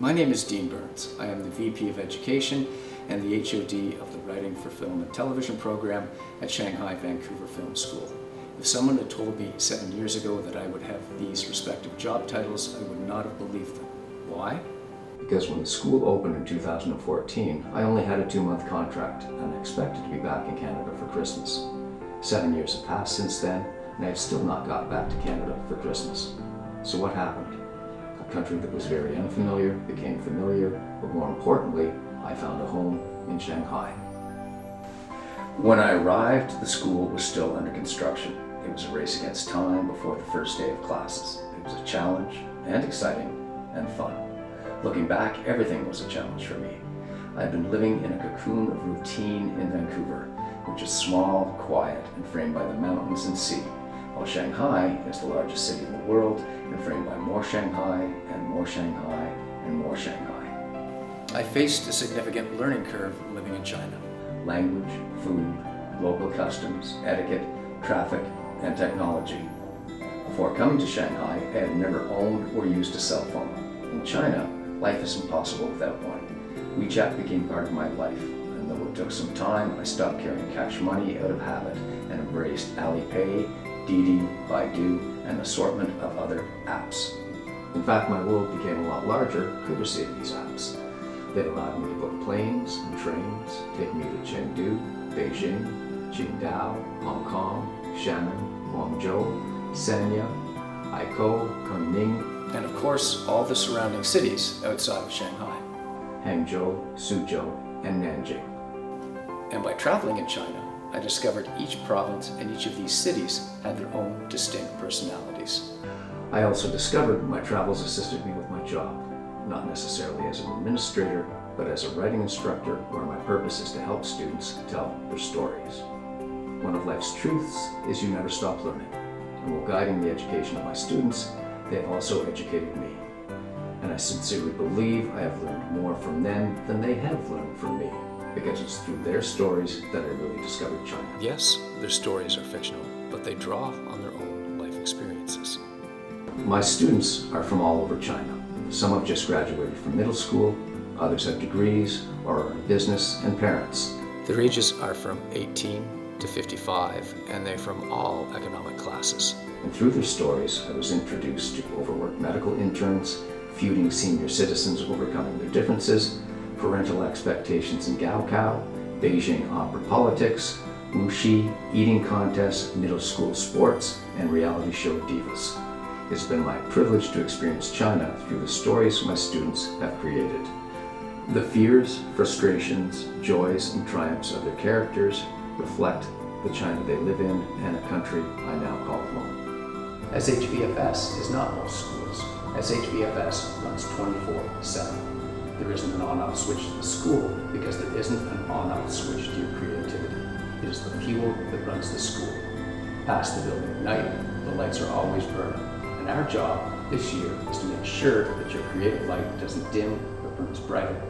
My name is Dean Burns. I am the VP of Education and the HOD of the Writing for Film and Television program at Shanghai Vancouver Film School. If someone had told me 7 years ago that I would have these respective job titles, I would not have believed them. Why? Because when the school opened in 2014, I only had a 2-month contract and I expected to be back in Canada for Christmas. 7 years have passed since then, and I have still not got back to Canada for Christmas. So what happened? A country that was very unfamiliar became familiar, but more importantly, I found a home in Shanghai. When I arrived, the school was still under construction. It was a race against time before the first day of classes. It was a challenge, and exciting, and fun. Looking back, everything was a challenge for me. I'd been living in a cocoon of routine in Vancouver, which is small, quiet, and framed by the mountains and sea, while Shanghai is the largest city in the world and framed by more Shanghai and more Shanghai and more Shanghai. I faced a significant learning curve living in China. Language, food, local customs, etiquette, traffic, and technology. Before coming to Shanghai, I had never owned or used a cell phone. In China, life is impossible without one. WeChat became part of my life, and though it took some time, I stopped carrying cash money out of habit and embraced Alipay, Didi, Baidu, and an assortment of other apps. In fact, my world became a lot larger courtesy of these apps. They allowed me to book planes and trains, take me to Chengdu, Beijing, Qingdao, Hong Kong, Xiamen, Guangzhou, Sanya, Haikou, Kunming, and of course all the surrounding cities outside of Shanghai. Hangzhou, Suzhou, and Nanjing. And by traveling in China, I discovered each province and each of these cities had their own distinct personalities. I also discovered my travels assisted me with my job, not necessarily as an administrator, but as a writing instructor where my purpose is to help students tell their stories. One of life's truths is you never stop learning, and while guiding the education of my students, they have also educated me. And I sincerely believe I have learned more from them than they have learned from me, because it's through their stories that I really discovered China. Yes, their stories are fictional, but they draw on their own life experiences. My students are from all over China. Some have just graduated from middle school, others have degrees or are in business and parents. Their ages are from 18 to 55, and they're from all economic classes. And through their stories, I was introduced to overworked medical interns, feuding senior citizens overcoming their differences, parental expectations in Gaokao, Beijing opera politics, wuxi, eating contests, middle school sports, and reality show divas. It's been my privilege to experience China through the stories my students have created. The fears, frustrations, joys, and triumphs of their characters reflect the China they live in and a country I now call home. SHVFS is not most schools. SHVFS runs 24/7. There isn't an on-off switch to the school because there isn't an on-off switch to your creativity. It is the fuel that runs the school. Past the building at night, the lights are always burning. And our job this year is to make sure that your creative light doesn't dim but burns brighter